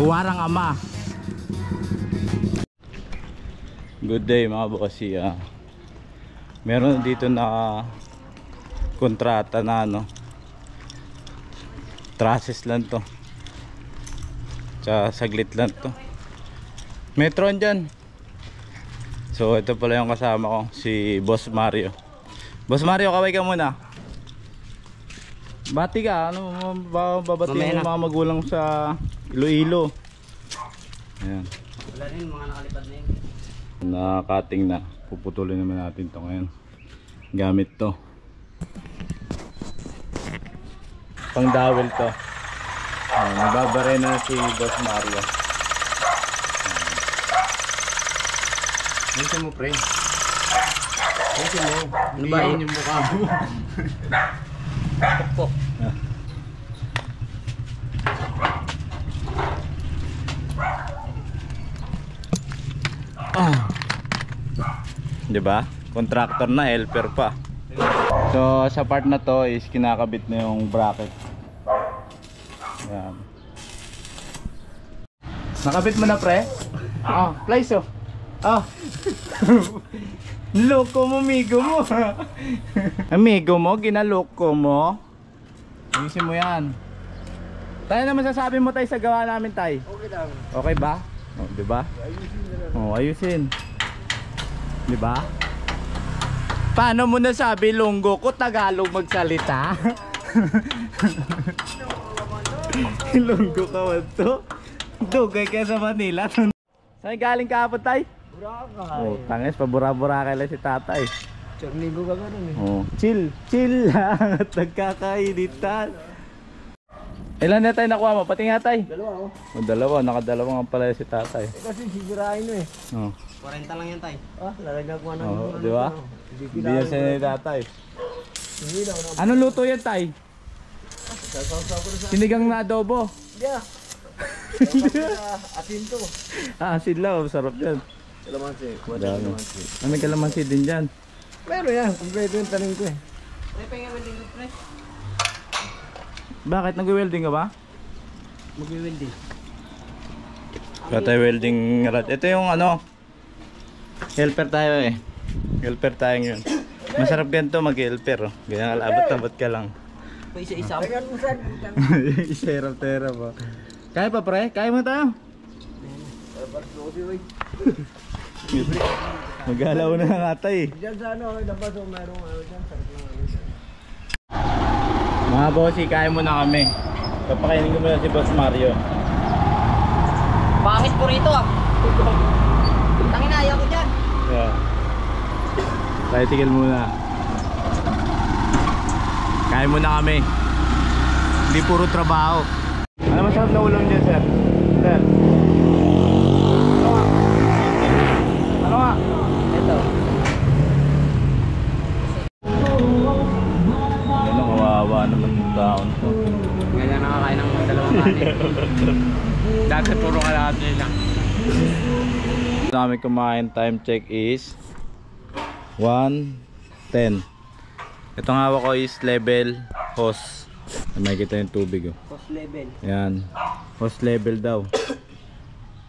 Huwarang ama. Good day mga bossy. Meron dito na kontrata na trusses lang to. Tsaka saglit lang to. Metron dyan. So ito pala yung kasama ko, si Boss Mario. Boss Mario, kaway ka muna. Bati ka, ano babatiin yung mga magulang sa Iloilo. Ayan. Wala rin mga nakalipad na yun. Nakating na. Puputulin naman natin to ngayon. Gamit to. Pang dowel to. Nagbabare na si Boss Mario. Ayusin mo pre. Ayusin mo. Ano ba yun yung mukha mo? Pokpok. Diba? Contractor na, helper pa. So sa part na to is kinakabit na yung bracket. Ayan. Nakabit mo na pre? Place oh. Loko mo, amigo mo. Amigo mo, ginaloko mo. Ayusin mo yan. Tayo naman sasabi mo tayo sa gawa namin tayo. Okay lang. Okay ba? Diba? Ayusin. Diba? Paano mo nasabi lunggo ko Tagalog magsalita? Lunggo ka ba to? Dugay ka sa Manila. Saan galing ka po tay? Boracay. Tangis pa Boracay lang si tatay. Ligo ka ganun eh. Chill lang at nagkakainitan. Ilan na tayo nakuha mo? Pati nga tay. Dalawa oh. Dalawa, nakadalawa nga pala si tatay. Kasi sigurahin mo eh. 40 lang yan tay. Lalagyan ko na. Di ba? Hindi na siya ni tatay. Anong luto yan tay? Sinigang na adobo. Yeah. Asin to. Asin lang, sarap yan. Kalamansi. May kalamansi din dyan. Pero yan, kumpleto yung tanim ko eh. Bakit? Nag-welding ka ba? Mag-welding. Kaya tayo welding rod. Ito yung helper tayo eh. Helper tayo yun. Masarap ganito mag-helper. Ganyan alabot-abot ka lang. Isa-isa. Iserap-terap oh. Kaya pa pre? Kaya mo tayo? Mag-alaw na nga tayo. Diyan sa labas o merong dyan. Sarap lang Mga bossy, kaya mo na kami. Papakainin ko muna si Boss Mario. Pangit po rito Tangina, ayaw ko dyan. Yeah. Tricycle muna. Kaya mo na kami. Hindi puro trabaho. Ano masarap na ulam dyan, sir? Sir? Ano nga? Ito. Ano, kawawa naman yung taon to. Ganyan nakakain ng dalawang kanin. Dati puro kalahati lang. Namin kumain, time check is 1:10. Itong hawak ko is level hose. May kita yung tubig oh. Hose level. Yan. Hose level daw.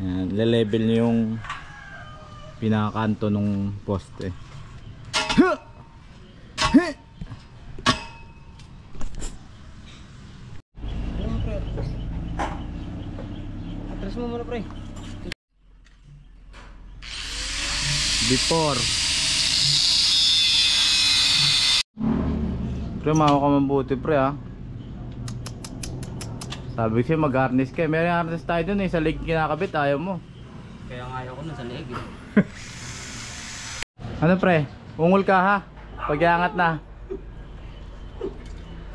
Yan. Le-level nyo yung pinakakanto nung poste. Atras mo muna pre. Before. Pre, mahawa ka mabuti pre ha. Sabi ko mag-harness ka. May harness tayo dun eh. Sa leg kinakabit, ayaw mo. Kaya nga ayaw ko na sa leeg eh. Ano pre? Ungol ka ha? Pag-iangat na.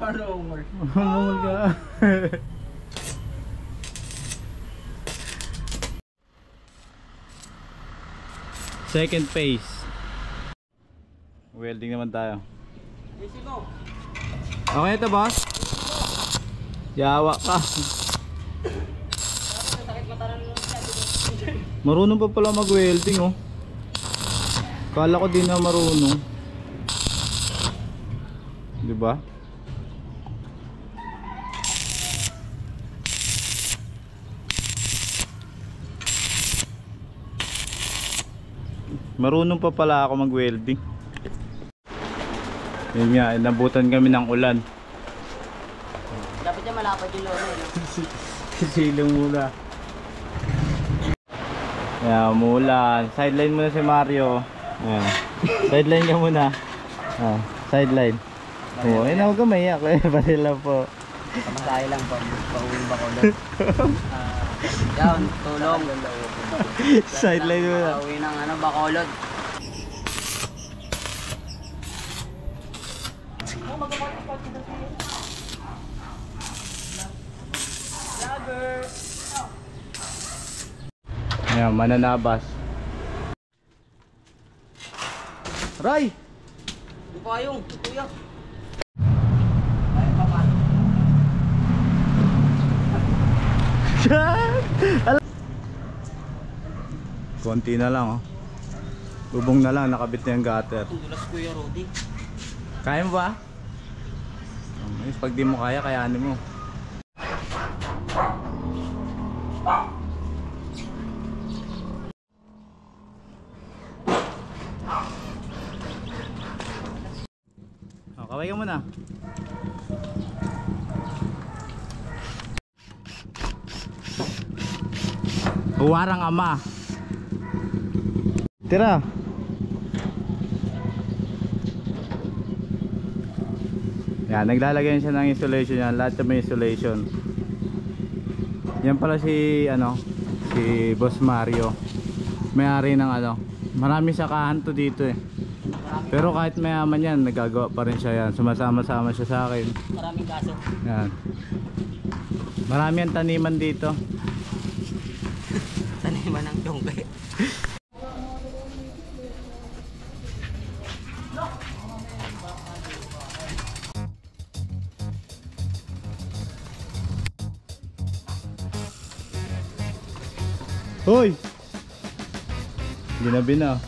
Paano ungol? Ungol ka. Second phase. Welding naman tayo. Okay ito boss? Yawa ka. Marunong pa pala mag-welding oh. Kala ko din na marunong. Diba? Marunong pa pala ako mag-welding. Yun nga, inabutan kami ng ulan. Dapat niya malapad yung lolo eh. Silong muna. Ayan, umulan. Sideline muna si Mario. Ayan. Sideline ka muna. Ah, sideline. Oo, ayun ako gumayak. Pati lang po. Kamasaya lang po. Pauwi ba ko doon? Down, tulong. Sideline muna. Pauwi ng Bacolod. Ayan, mananabas. Ray! Hindi pa yung, kuya. Konti na lang oh. Bubong na lang, nakabit na yung gutter. Tulas kuya Rodi. Kaya mo ba? Pag di mo kaya, kayanin mo. Kaway ka muna. Huwarang ama. Tira. Yan, naglalagay siya ng insulation yan. Lahat may insulation. Yan pala si si Boss Mario. May-ari ng marami sa kahanto dito eh. Pero kahit mayaman yan, nagagawa pa rin siya yan. Sumasama-sama siya sa akin. Maraming kaso. Yan. Marami ang taniman dito. Taniman ng dongkay. Hoy! Ginabi na.